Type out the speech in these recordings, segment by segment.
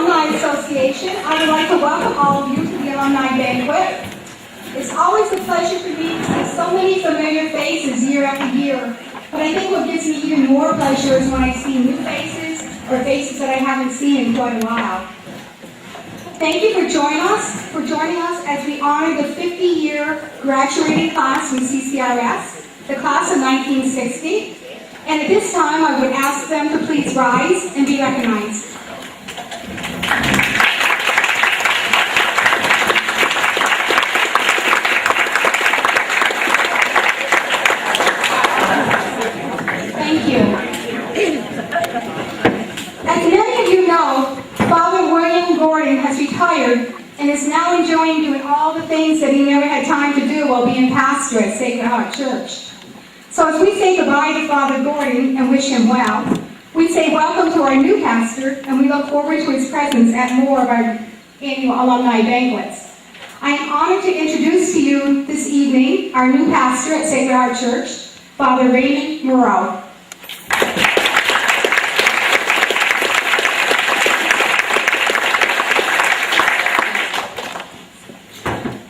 Alumni Association, I would like to welcome all of you to the Alumni Banquet. It's always a pleasure for me to see so many familiar faces year after year, but I think what gives me even more pleasure is when I see new faces or faces that I haven't seen in quite a while. Thank you for joining us as we honor the 50-year graduating class from CCRS, the class of 1960. And at this time, I would ask them to please rise and be recognized. Thank you. As many of you know, Father William Gordon has retired and is now enjoying doing all the things that he never had time to do while being pastor at Sacred Heart Church. So as we say goodbye to Father Gordon and wish him well, we say welcome to our new pastor, and we look forward to his presence at more of our annual alumni banquets. I am honored to introduce to you this evening our new pastor at Sacred Heart Church, Father Raymond Moreau.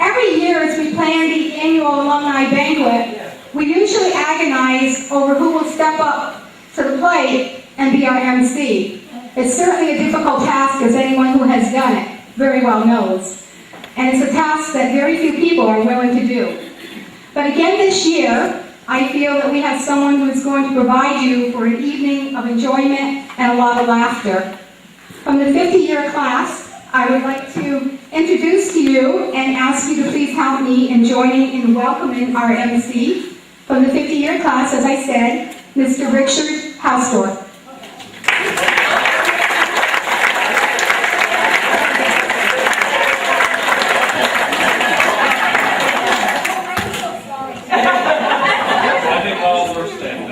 Every year as we plan the annual alumni banquet, we usually agonize over who will step up to the plate and be our MC. It's certainly a difficult task, as anyone who has done it very well knows. And it's a task that very few people are willing to do. But again this year, I feel that we have someone who is going to provide you for an evening of enjoyment and a lot of laughter. From the 50-year class, I would like to introduce to you and ask you to please help me in joining in welcoming our MC. From the 50-year class, as I said, Mr. Richard Hausdorff. I think all first thing.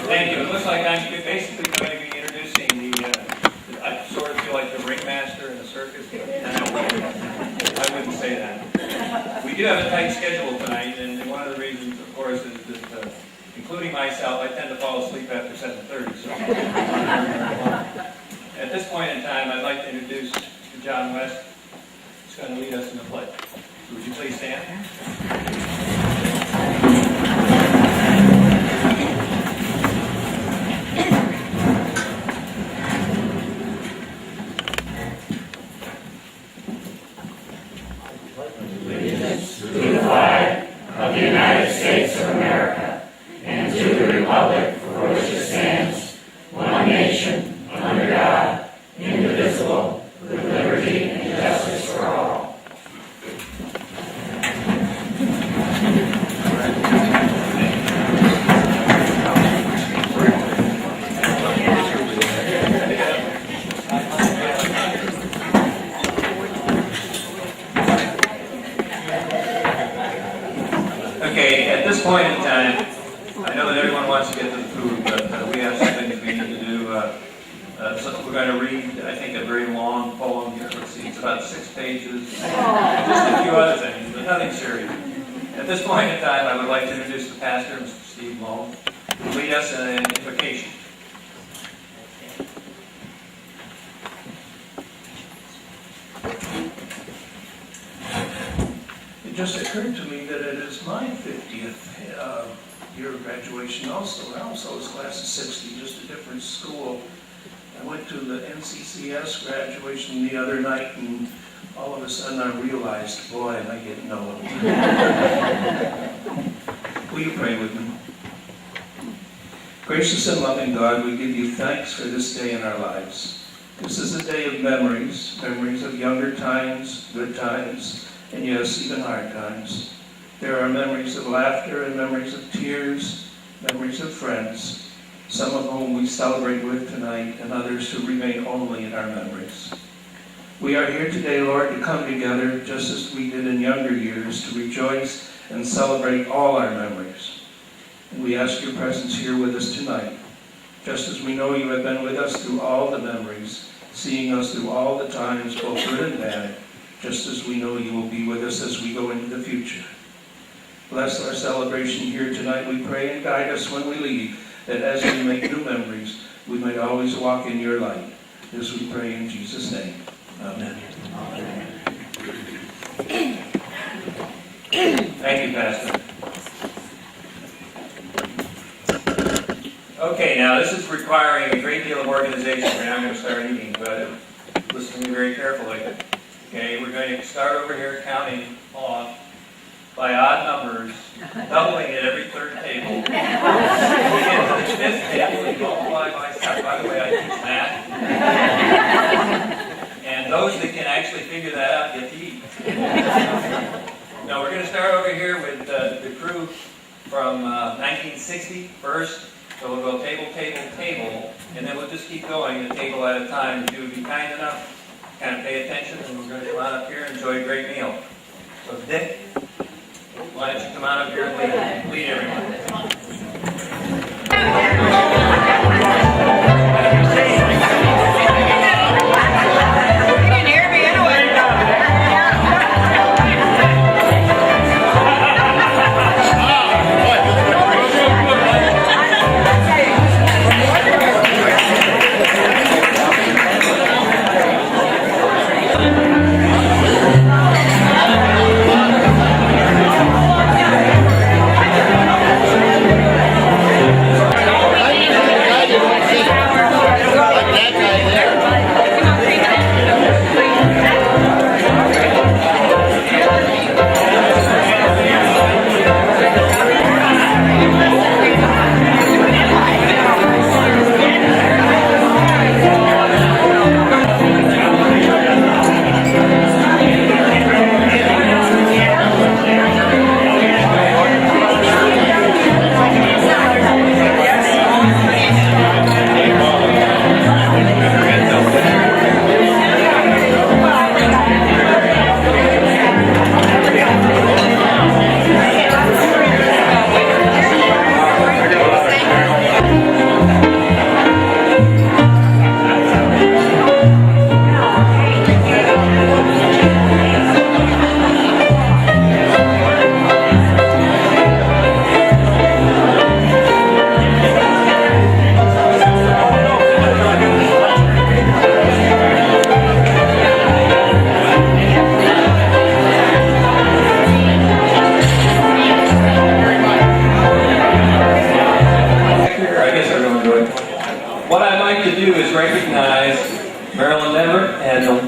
Thank you. It looks like I'm basically going to be introducing I sort of feel like the ringmaster in the circus. I wouldn't say that. We do have a tight schedule tonight, and one of the reasons, of course, is that, including myself, I tend to fall asleep after 7:30. So, at this point in time, I'd like to introduce Mr. John West. He's going to lead us in the pledge. Would you please stand? To the flag of the United States of America and to the republic for which it stands, one nation, under God, indivisible, with liberty and justice for all. Okay, at this point in time, I know that everyone wants to get to the food, but we have some things we need to do. So we're going to read, I think, a very long poem here. Let's see, it's about 6 pages. Just a few other things, but nothing serious. At this point in time, I would like to introduce the pastor, Mr. Steve Long, to lead us in an invocation. It just occurred to me that it is my 50th year of graduation also. I also was class of 60, just a different school. I went to the NCCS graduation the other night, and all of a sudden I realized, boy, am I getting old. Will you pray with me? Gracious and loving God, we give you thanks for this day in our lives. This is a day of memories, memories of younger times, good times, and yes, even hard times. There are memories of laughter and memories of tears, memories of friends, some of whom we celebrate with tonight, and others who remain only in our memories. We are here today, Lord, to come together just as we did in younger years, to rejoice and celebrate all our memories. And we ask your presence here with us tonight, just as we know you have been with us through all the memories, seeing us through all the times, both good and bad, just as we know you will be with us as we go into the future. Bless our celebration here tonight, we pray, and guide us when we leave, that as we make new memories, we might always walk in your light. This we pray in Jesus' name. Amen. Thank you, Pastor. Okay, now this is requiring a great deal of organization. We're now going to start eating, but listen to me very carefully. Okay, we're going to start over here counting off by odd numbers, doubling it every third table. We get to the fifth table, we multiply by 7. By the way, I teach math. And those that can actually figure that out get to eat. Now we're going to start over here with the crew from 1960 first. So we'll go table, table, table, and then we'll just keep going a table at a time. If you would be kind enough, kind of pay attention, and we're going to come on up here and enjoy a great meal. So Dick, why don't you come on up here and lead everyone.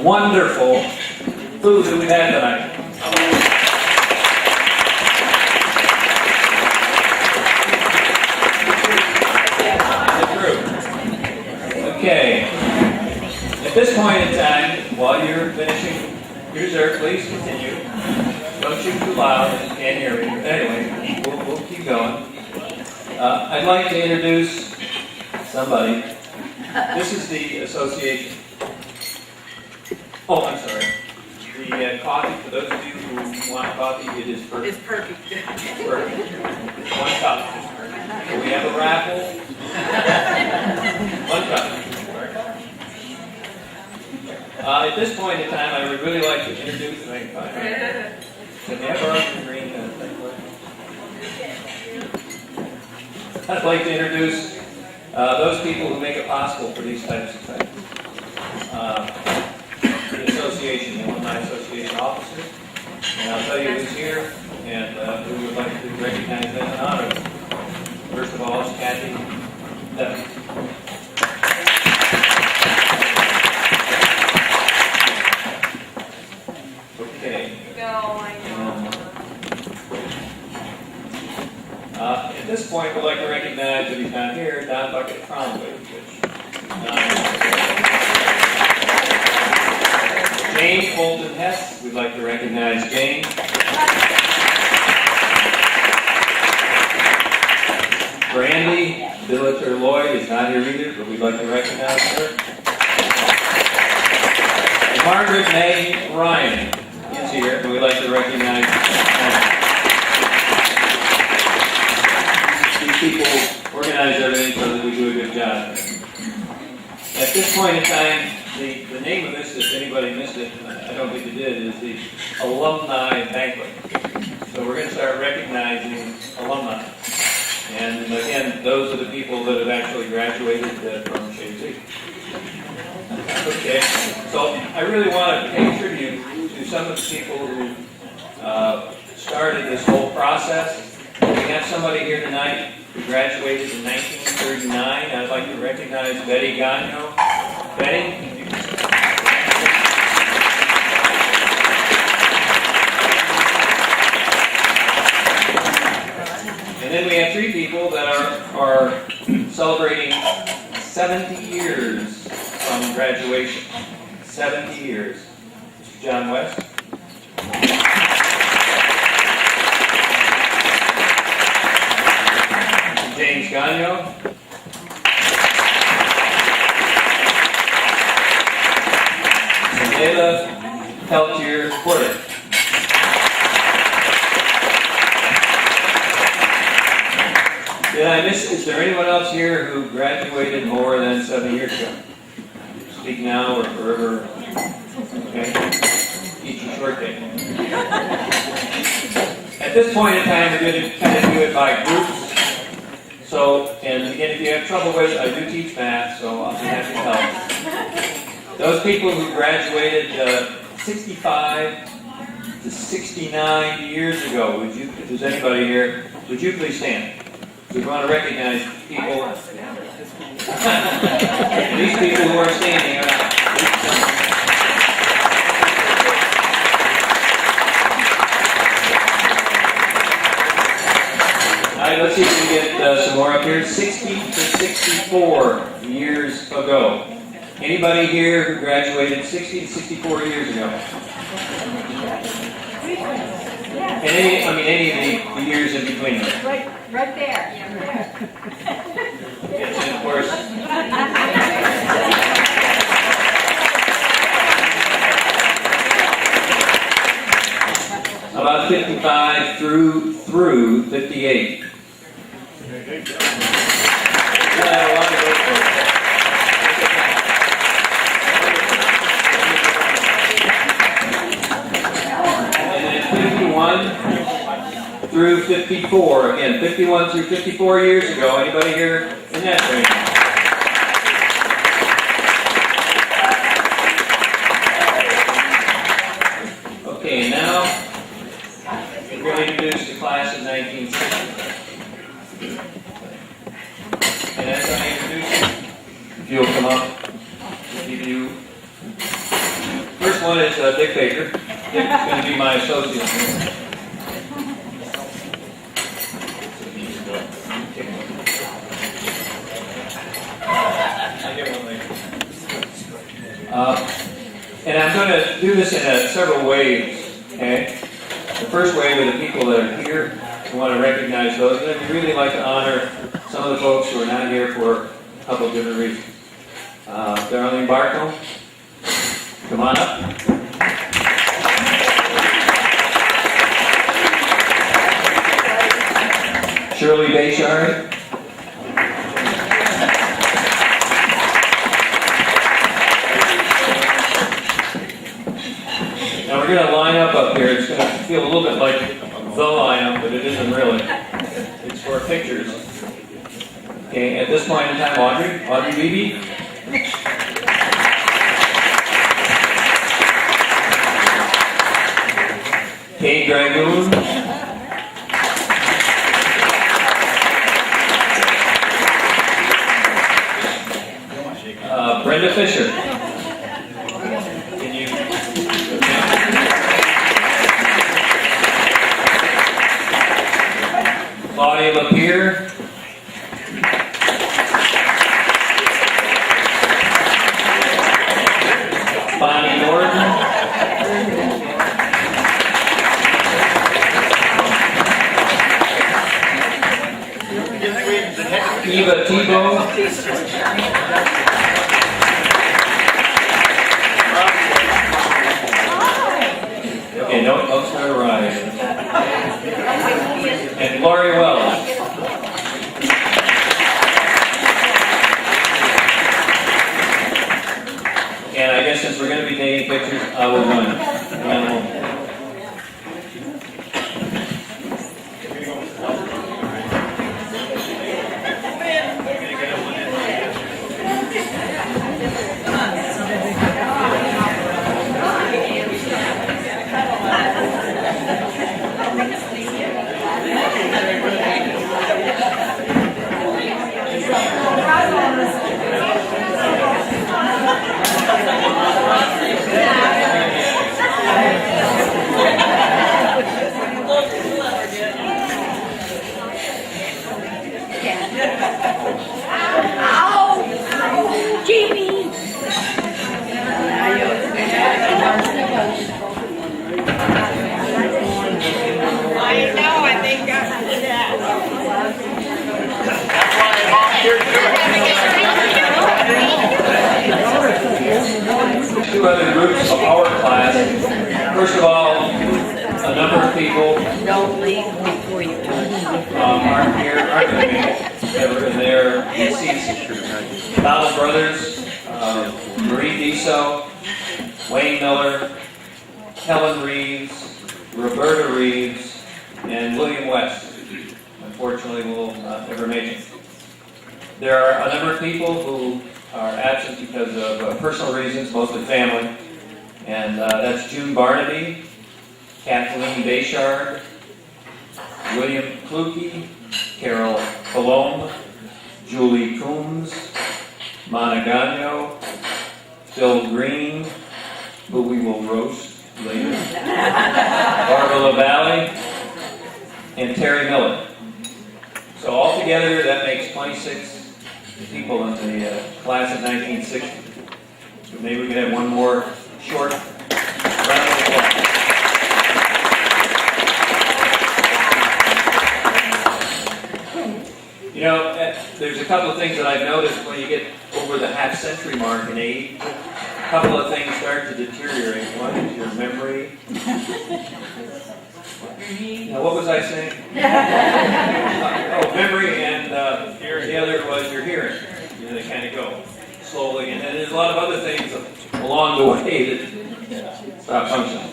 Wonderful food that we've had tonight. Okay. At this point in time, while you're finishing your dessert, please continue. Don't shoot too loud, you can't hear me. Anyway, we'll keep going. I'd like to introduce somebody. This is the association. Oh, I'm sorry. The coffee, for those of you who want coffee, it is perfect. It's perfect. It's perfect. One cup. So we have a raffle. One cup. At this point in time, I would really like to introduce, can we have our green thing? I'd like to introduce those people who make it possible for these types of things. The association, the Alumni Association officers. And I'll tell you who's here and who would like to recognize them and honor them. First of all, it's Chazy Central. Okay. At this point, we'd like to recognize, if he's not here, Banquet from James Bolton Hess, we'd like to recognize James. Brandy Billiter Lloyd is not here either, but we'd like to recognize her. And Margaret May Ryan is here, and we'd like to recognize her. These people organize everything so that we do a good job. At this point in time, the name of this, if anybody missed it, and I don't think you did, is the Alumni Banquet. So we're going to start recognizing alumni. And again, those are the people that have actually graduated from Chazy. Okay, so I really want to pay tribute to some of the people who started this whole process. We have somebody here tonight who graduated in 1939. I'd like to recognize Betty Gagno. Betty? And then we have three people that are celebrating 70 years from graduation. 70 years. Mr. John West. Mr. James Gagno. Mr. Leila Peltier-Porter. Did I miss, is there anyone else here who graduated more than 7 years ago? Speak now or forever. Okay. Each a short day. At this point in time, we're going to kind of do it by groups. So, and again, if you have trouble with it, I do teach math, so I'll be happy to help. Those people who graduated 65 to 69 years ago, would you, if there's anybody here, would you please stand? We want to recognize people. These people who are standing are not. All right, let's see if we can get some more up here. 60 to 64 years ago. Anybody here who graduated 60 to 64 years ago? And any of the years in between them. Right there. Yes, and of course. About 55 through 58. Yeah, a lot of those folks. And then 51 through 54. Again, 51 through 54 years ago. Anybody here in that range? Okay, now we're going to introduce the class of 1960. And as I introduce you, if you'll come up, I'll give you. First one is Dick Baker. Dick is going to be my associate here. And I'm going to do this in several ways, okay? The first wave are the people that are here. We want to recognize those. And then we really like to honor some of the folks who are not here for a couple of different reasons. Darlene Barco, come on up. Shirley Bayshard. Now we're going to line up here. It's going to feel a little bit like the lineup, but it isn't really. It's for pictures. Okay, at this point in time, Audrey Beebe. Kay Dragoon. Brenda Fisher. Can you? Claudia Lapierre. Bonnie Norton. Eva Tebow. Okay, don't start a riot. And Lori Wells. And I guess since we're going to be taking pictures, I will run. two other groups of our class. First of all, a number of people Don't leave before you aren't going to be that were in their deceased. Donald Brothers, Marie Deso, Wayne Miller, Helen Reeves, Roberta Reeves, and William West. Unfortunately, will not ever make it. There are a number of people who are absent because of personal reasons, mostly family, and that's June Barnaby, Kathleen Bayshard, William Kluge, Carol Colombe, Julie Coombs, Monagano, Phil Green, who we will roast later, Barbara LaValle, and Terry Miller. So altogether, that makes 26 people in the class of 1960. So maybe we could have one more short round of applause. You know, there's a couple of things that I've noticed when you get over the half-century mark in age. A couple of things start to deteriorate. One is your memory. Now, what was I saying? Memory, and the other was your hearing. You know, they kind of go slowly, and then there's a lot of other things along the way that stop functioning.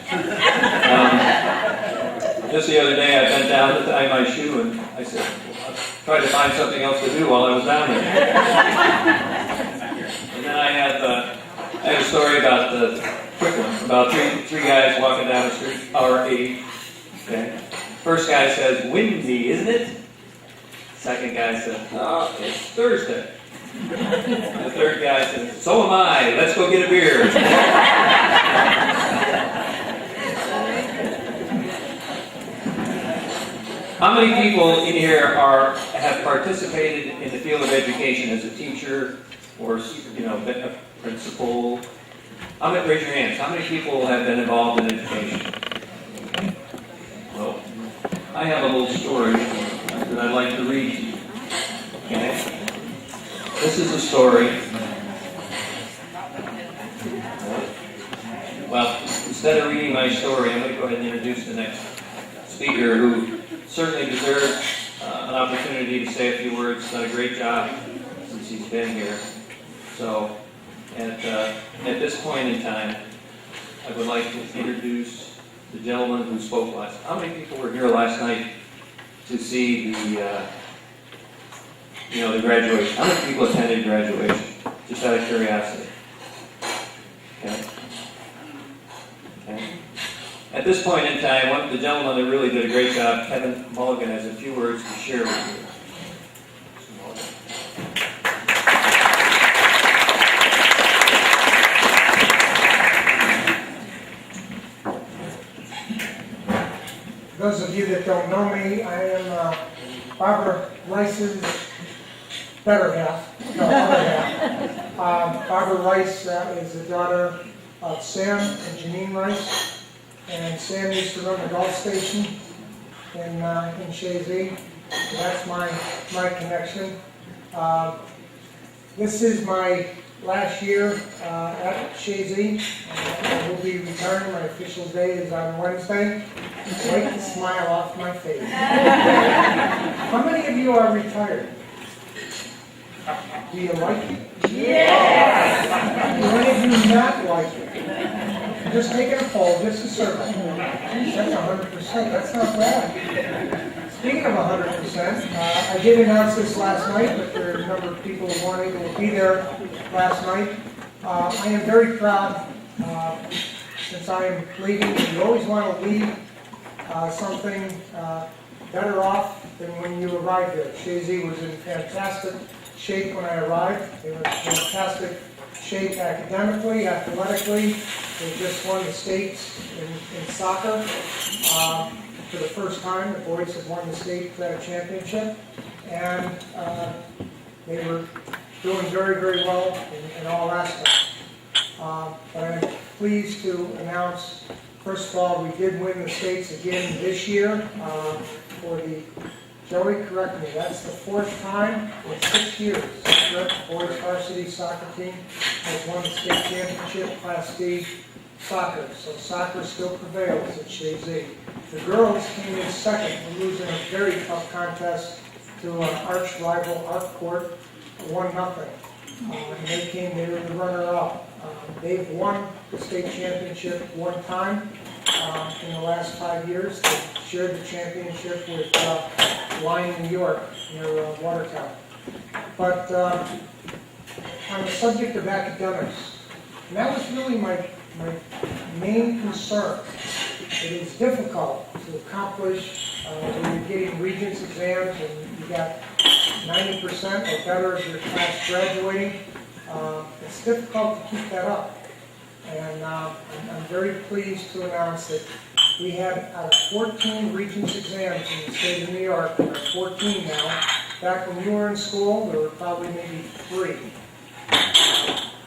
Just the other day, I bent down to tie my shoe, and I said, I'll try to find something else to do while I was down there. And then I had a story about the quick one, about three guys walking down the street, our age. Okay. First guy says, windy, isn't it? Second guy says, oh, it's Thursday. The third guy says, so am I, let's go get a beer. How many people in here have participated in the field of education as a teacher or, you know, a principal? Raise your hands. How many people have been involved in education? Well, I have a little story that I'd like to read to you. Okay? This is a story. Well, instead of reading my story, I'm going to go ahead and introduce the next speaker, who certainly deserves an opportunity to say a few words. He's done a great job since he's been here. So, at this point in time, I would like to introduce the gentleman who spoke last. How many people were here last night to see the graduation? How many people attended graduation? Just out of curiosity. Okay. Okay. At this point in time, one of the gentlemen that really did a great job, Kevin Mulligan, has a few words to share with you. Those of you that don't know me, I am Barbara Rice's better half, no, other half. Barbara Rice is the daughter of Sam and Janine Rice, and Sam used to run the golf station in Chazy. So that's my connection. This is my last year at Chazy. I will be retiring. My official day is on Wednesday. Wipe the smile off my face. How many of you are retired? Do you like it? Yes! Do any of you not like it? Just taking a poll, just a survey. That's 100%. That's not bad. Speaking of 100%, I did announce this last night, but there are a number of people who weren't able to be there last night. I am very proud, since I am leaving. You always want to leave something better off than when you arrived there. Chazy was in fantastic shape when I arrived. They were in fantastic shape academically, athletically. They just won the states in soccer. For the first time, the boys have won the state championship. And they were doing very, very well in all aspects. But I'm pleased to announce, first of all, we did win the states again this year for the Joey, correct me, that's the 4th time in 6 years that the boys varsity soccer team has won the state championship, Class D soccer. So soccer still prevails at Chazy. The girls came in second, losing a very tough contest to an arch rival, Arccourt, 1-0. And they were the runner-up. They've won the state championship 1 time in the last 5 years. They shared the championship with Lyon, New York, near Watertown. But on the subject of academics, and that was really my main concern. It is difficult to accomplish when you're getting Regents exams and you got 90% or better of your class graduating. It's difficult to keep that up. And I'm very pleased to announce that we have out of 14 Regents exams in the state of New York, there are 14 now. Back when you were in school, there were probably maybe 3.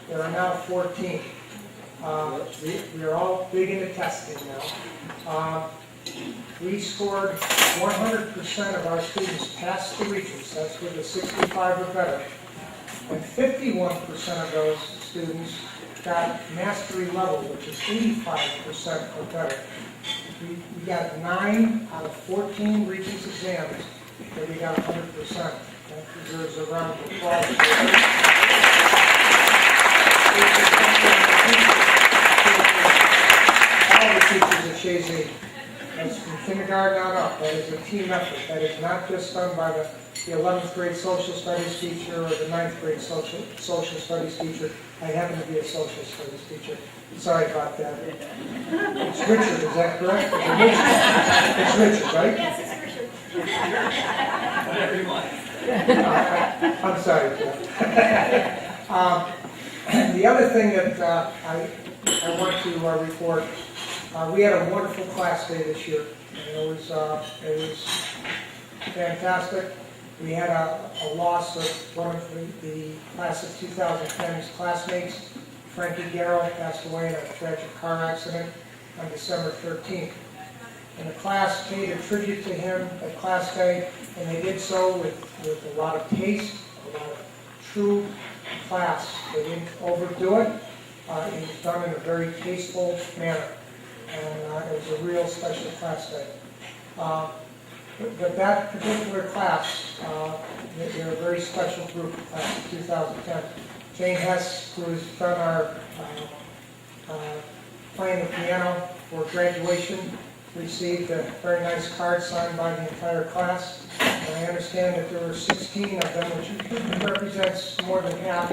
There are now 14. We are all big into testing now. We scored 100% of our students passed the Regents, that's with a 65 or better. And 51% of those students got mastery level, which is 85% or better. We got 9 out of 14 Regents exams that we got 100%. That deserves a round of applause. All the teachers at Chazy, that's from kindergarten on up, that is a team effort. That is not just done by the 11th grade social studies teacher or the 9th grade social studies teacher. I happen to be a social studies teacher. Sorry about that. It's Richard, is that correct? It's Richard, right? Yes, it's Richard. I'm sorry, Jeff. The other thing that I want to report, we had a wonderful class day this year. And it was fantastic. We had a loss of one of the class of 2010's classmates. Frankie Garrow passed away in a tragic car accident on December 13th. And the class paid a tribute to him at class day, and they did so with a lot of taste, a lot of true class. They didn't overdo it. It was done in a very tasteful manner, and it was a real special class day. But that particular class, they're a very special group, class of 2010. Jane Hess, who has done our playing the piano for graduation, received a very nice card signed by the entire class. And I understand that there were 16 of them, which represents more than half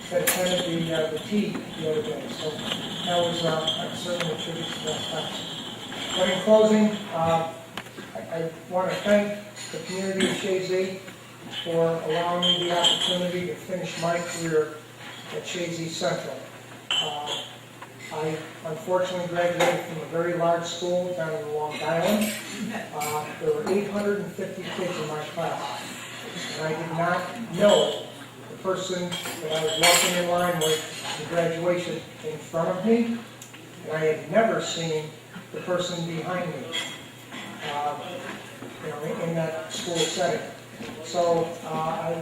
that attended the tea the other day. So that was certainly a tribute to that class. But in closing, I want to thank the community of Chazy for allowing me the opportunity to finish my career at Chazy Central. I unfortunately graduated from a very large school down in Long Island. There were 850 kids in my class, and I did not know the person that I was walking in line with in graduation in front of me, and I had never seen the person behind me. In that school setting. So I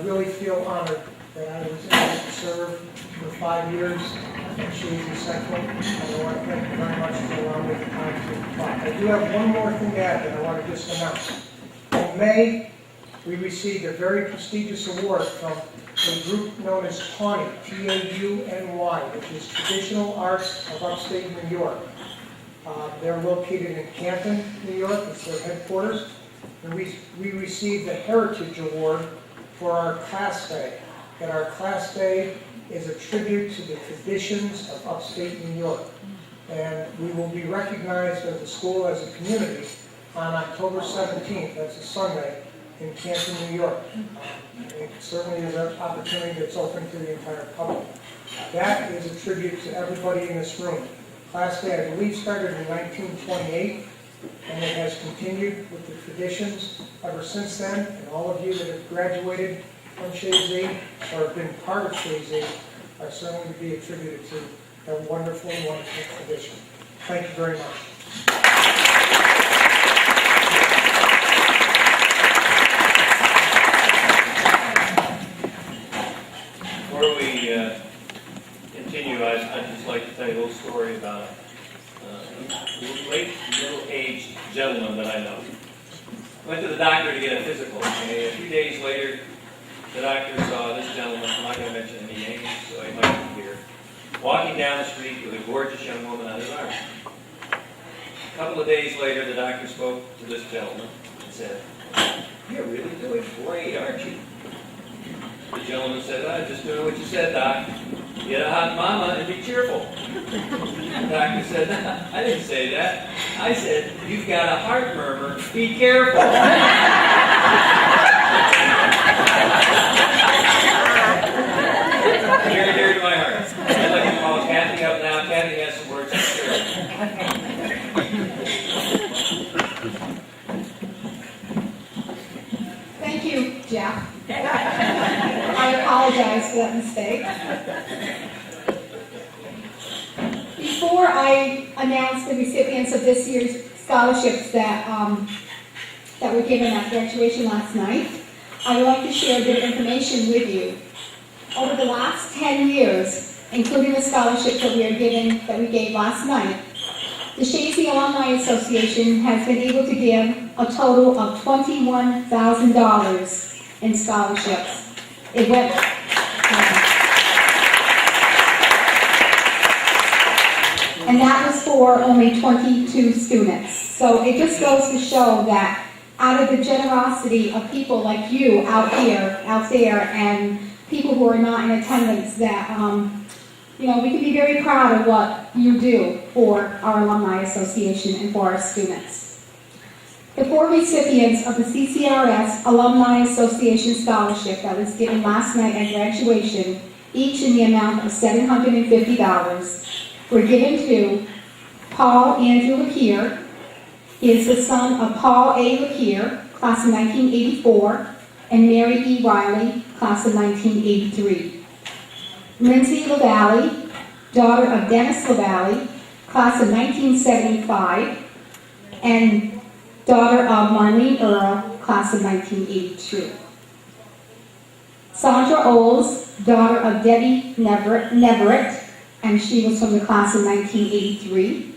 really feel honored that I was able to serve for 5 years at Chazy Central, and I want to thank you very much for allowing me the time to talk. I do have one more thing to add that I want to just announce. In May, we received a very prestigious award from a group known as TAUNY, T-A-U-N-Y, which is Traditional Arts of Upstate New York. They're located in Canton, New York. It's their headquarters. And we received the Heritage Award for our class day. And our class day is a tribute to the traditions of upstate New York. And we will be recognized as a school, as a community, on October 17th, that's a Sunday, in Canton, New York. It certainly is an opportunity that's open to the entire public. That is a tribute to everybody in this room. Class day, I believe, started in 1928, and it has continued with the traditions ever since then. And all of you that have graduated from Chazy or have been part of Chazy are certainly to be attributed to that wonderful, wonderful tradition. Thank you very much. like to tell you a little story about a late middle-aged gentleman that I know. Went to the doctor to get a physical. Okay? A few days later, the doctor saw this gentleman, I'm not going to mention any names, so he might be here, walking down the street with a gorgeous young woman on his arm. A couple of days later, the doctor spoke to this gentleman and said, "You're really doing great, aren't you?" The gentleman said, "I'm just doing what you said, Doc. Get a hot mama and be cheerful." The doctor said, "I didn't say that. I said, you've got a heart murmur. Be careful." Very dear to my heart. I'd like to call Kathy up now. Kathy has some words to share. Thank you, Jeff. I apologize for that mistake. Before I announce the recipients of this year's scholarships that were given at graduation last night, I would like to share a bit of information with you. Over the last 10 years, including the scholarships that we gave last night, the Chazy Alumni Association has been able to give a total of $21,000 in scholarships. It went, and that was for only 22 students. So it just goes to show that out of the generosity of people like you out there, and people who are not in attendance, that we can be very proud of what you do for our Alumni Association and for our students. The 4 recipients of the CCRS Alumni Association Scholarship that was given last night at graduation, each in the amount of $750, were given to Paul Andrew Lapierre. He is the son of Paul A. Lapierre, class of 1984, and Mary E. Riley, class of 1983. Lindsay LaValle, daughter of Dennis LaValle, class of 1975, and daughter of Marlene Earl, class of 1982. Sandra Oles, daughter of Debbie Neverett, and she was from the class of 1983.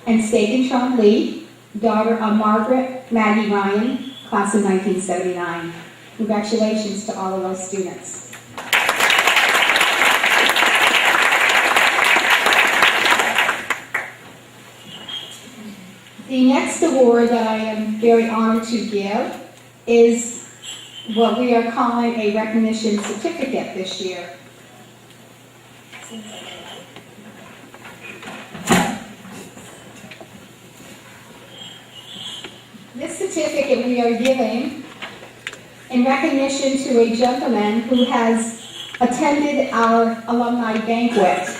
And Stegan Sean Lee, daughter of Margaret Maggie Ryan, class of 1979. Congratulations to all of those students. The next award that I am very honored to give is what we are calling a recognition certificate this year. This certificate we are giving in recognition to a gentleman who has attended our alumni banquet,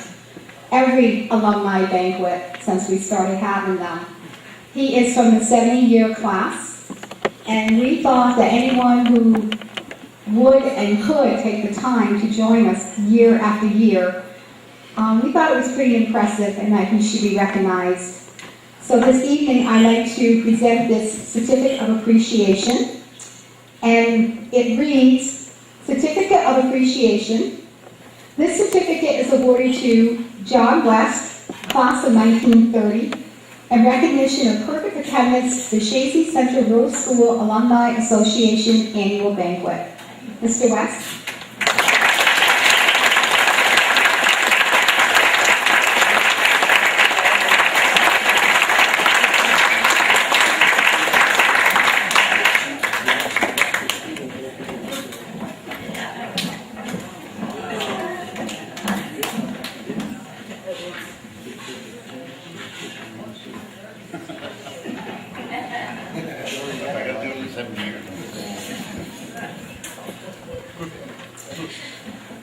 every alumni banquet since we started having them. He is from the 70-year class, and we thought that anyone who would and could take the time to join us year after year, we thought it was pretty impressive and that he should be recognized. So this evening, I'd like to present this certificate of appreciation, and it reads, Certificate of Appreciation. This certificate is awarded to John West, class of 1930, in recognition of perfect attendance at the Chazy Central Rural School Alumni Association Annual Banquet. Mr. West.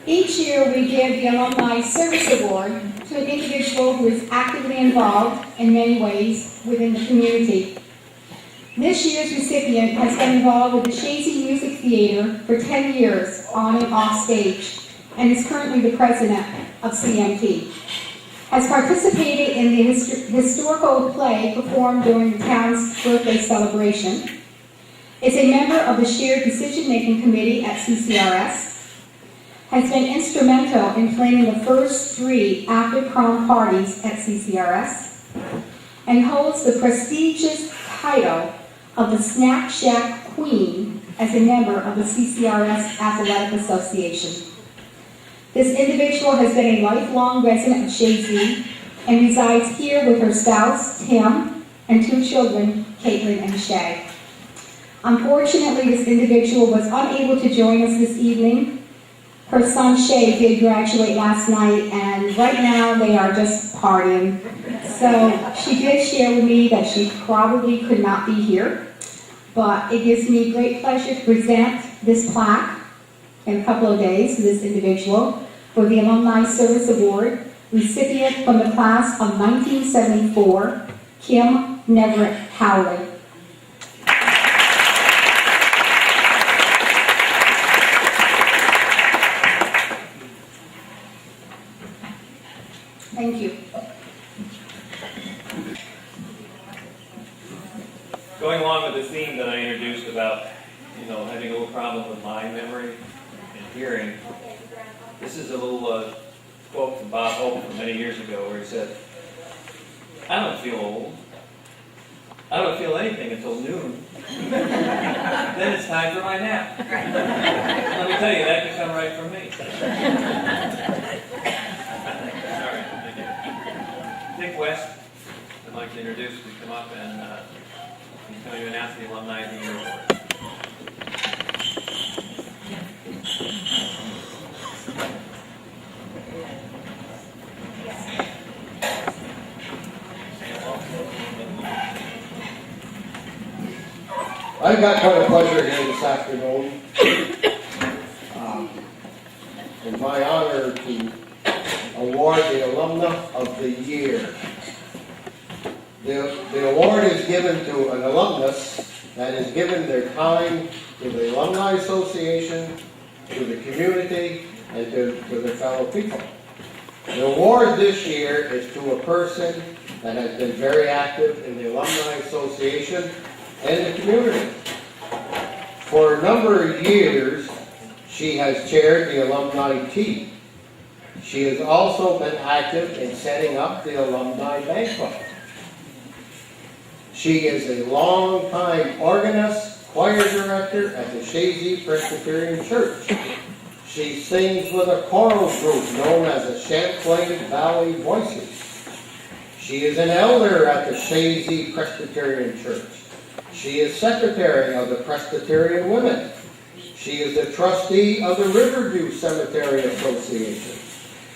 Each year we give the Alumni Service Award to an individual who is actively involved in many ways within the community. This year's recipient has been involved with the Chazy Music Theater for 10 years on and off stage, and is currently the president of CMT. Has participated in the historical play performed during the town's birthday celebration. Is a member of the Shared Decision-Making Committee at CCRS. has been instrumental in planning the first 3 after-prom parties at CCRS and holds the prestigious title of the Snack Shack Queen as a member of the CCRS Athletic Association. This individual has been a lifelong resident of Chazy and resides here with her spouse, Tim, and 2 children, Caitlin and Shay. Unfortunately, this individual was unable to join us this evening. Her son Shay did graduate last night, and right now they are just partying. So she did share with me that she probably could not be here, but it gives me great pleasure to present this plaque in a couple of days to this individual for the Alumni Service Award, recipient from the class of 1974, Kim Neverett Howley. Thank you. Going along with the theme that I introduced about, having a little problem with my memory and hearing, this is a little quote from Bob Hope from many years ago where he said, "I don't feel old. I don't feel anything until noon. Then it's time for my nap." Let me tell you, that can come right from me. All right, thank you. Dick West, I'd like to introduce, to come up and he's going to announce the Alumni of the Year Award. I've got quite a pleasure here this afternoon. It's my honor to award the Alumna of the Year. The award is given to an alumnus that has given their time to the Alumni Association, to the community, and to their fellow people. The award this year is to a person that has been very active in the Alumni Association and the community. For a number of years, she has chaired the alumni team. She has also been active in setting up the alumni banquet. She is a long-time organist, choir director at the Chazy Presbyterian Church. She sings with a choral group known as the Champlain Valley Voices. She is an elder at the Chazy Presbyterian Church. She is secretary of the Presbyterian Women. She is the trustee of the Riverview Cemetery Association.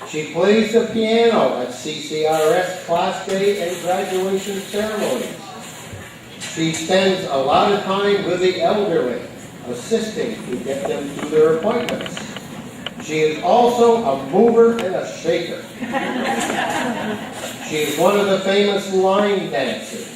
She plays the piano at CCRS Class Day and graduation ceremonies. She spends a lot of time with the elderly, assisting to get them to their appointments. She is also a mover and a shaker. She is one of the famous line dancers.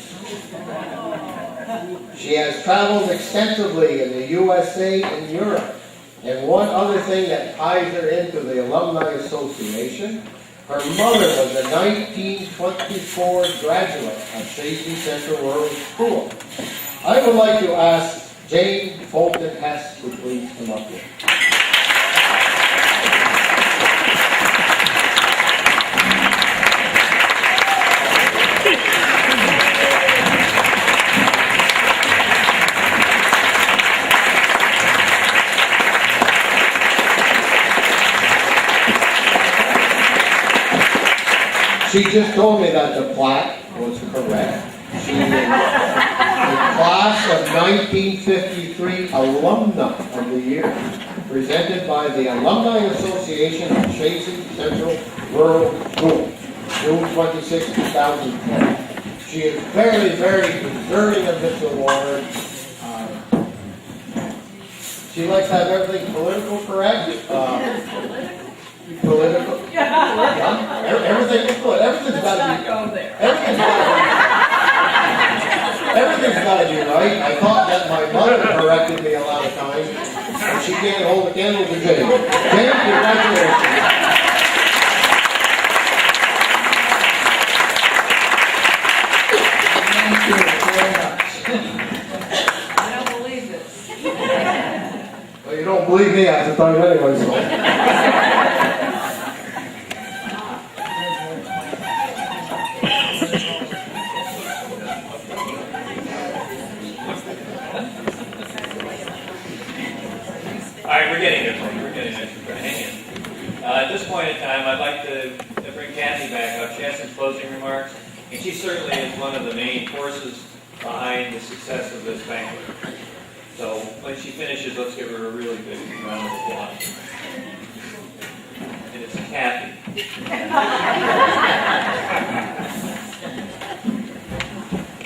She has traveled extensively in the USA and Europe. And one other thing that ties her into the Alumni Association, her mother was a 1924 graduate of Chazy Central Rural School. I would like to ask Jane Fulton Hess to please come up here. She just told me that the plaque was correct. She is the class of 1953 Alumna of the Year, presented by the Alumni Association of Chazy Central Rural School, June 26, 2010. She is very, very deserving of this award. She likes to have everything political correct. Political. Yeah. Everything is good. Everything's got to be. Everything's got to be right. I thought that my mother corrected me a lot of times, and she can't hold a candle to Jane. Jane, congratulations. Thank you very much. I don't believe this. Well, you don't believe believe me, I have to tell you anyway, so. All right, we're getting there, folks. We're getting there. Hang in. At this point in time, I'd like to bring Chazy back up. She has some closing remarks, and she certainly is one of the main forces behind the success of this banquet. So when she finishes, let's give her a really big round of applause. And it's Kathy.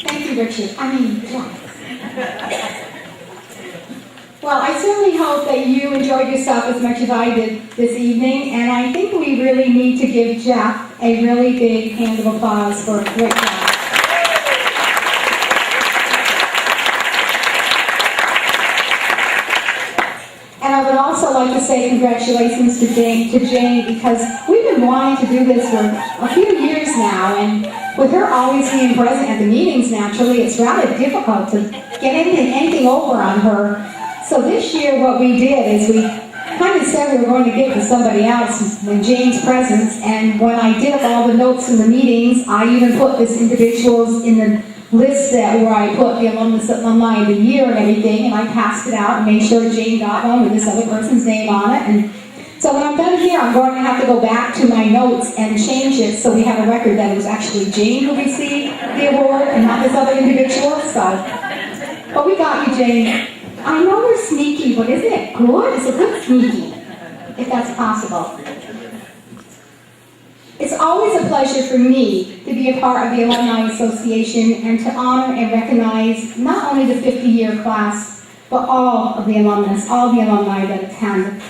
Thank you, Richard. Jack. Well, I certainly hope that you enjoyed yourself as much as I did this evening, and I think we really need to give Jeff a really big hand of applause for a great job. And I would also like to say congratulations to Jane, because we've been wanting to do this for a few years now, and with her always being present at the meetings naturally, it's rather difficult to get anything over on her. So this year what we did is we kind of said we were going to give it to somebody else in Jane's presence, and when I did all the notes from the meetings, I even put this individuals in the list where I put the alumni of the year and everything, and I passed it out and made sure Jane got one with this other person's name on it. And so when I'm done here, I'm going to have to go back to my notes and change it so we have a record that it was actually Jane who received the award and not this other individual. But we got you, Jane. I know we're sneaky, but isn't it good? It's a good sneaky, if that's possible. It's always a pleasure for me to be a part of the Alumni Association and to honor and recognize not only the 50-year class, but all of the alumnus, all the alumni that attend.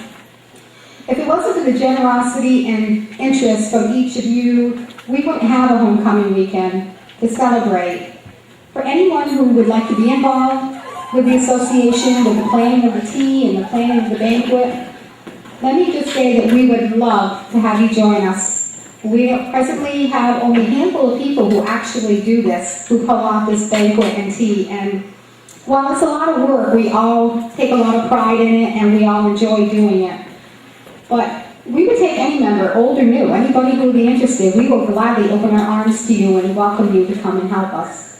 If it wasn't for the generosity and interest from each of you, we wouldn't have a homecoming weekend to celebrate. For anyone who would like to be involved with the association, with the planning of the tea and the planning of the banquet, let me just say that we would love to have you join us. We presently have only a handful of people who actually do this, who pull off this banquet and tea, and while it's a lot of work, we all take a lot of pride in it and we all enjoy doing it. But we would take any member, old or new, anybody who would be interested. We will gladly open our arms to you and welcome you to come and help us.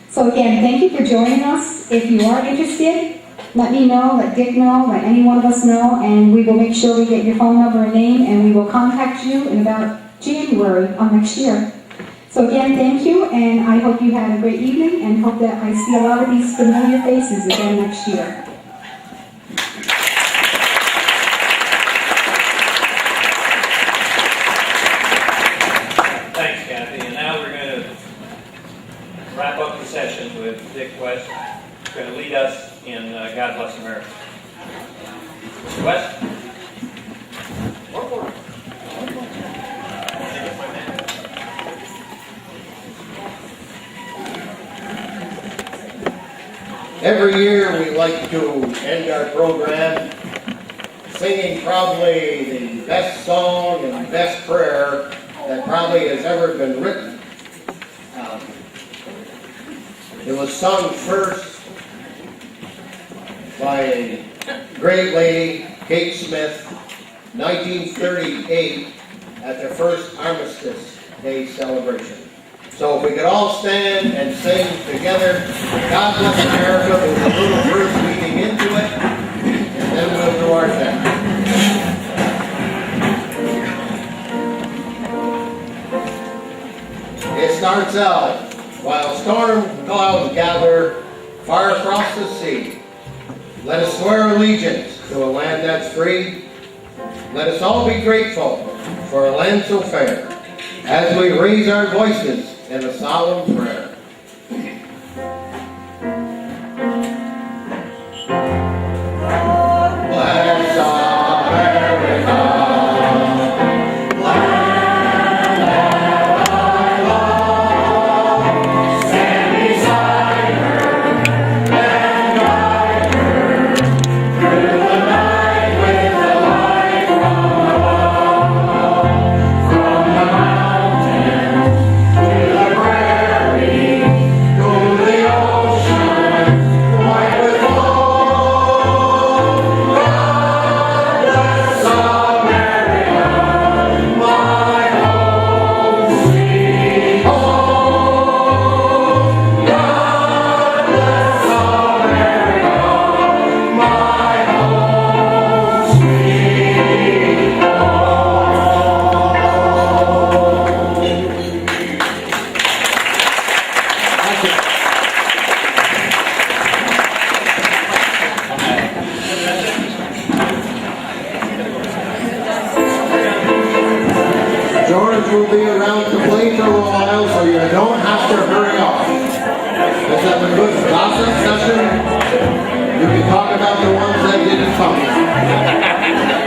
So again, thank you for joining us. If you are interested, let me know, let Dick know, let any one of us know, and we will make sure we get your phone number and name, and we will contact you in about January of next year. So again, thank you, and I hope you had a great evening, and hope that I see a lot of these familiar faces again next year. Thanks, Kathy. And now we're going to wrap up the session with Dick West, who's going to lead us in God Bless America. Mr. West? Every year we like to end our program singing probably the best song and best prayer that probably has ever been written. It was sung first by a great lady, Kate Smith, 1938 at the first Armistice Day celebration. So if we could all stand and sing together, God Bless America, with a little verse leading into it, and then we'll do our thing. It starts out, while storm clouds gather far across the sea, let us swear allegiance to a land that's free. Let us all be grateful for a land so fair, as we raise our voices in a solemn prayer. Bless America, land of our love. Stand beside her and guide her through the night with the light from above, from the mountains to the prairie. You don't have to hurry off. Let's have a good gossip session. You can talk about the ones that didn't come.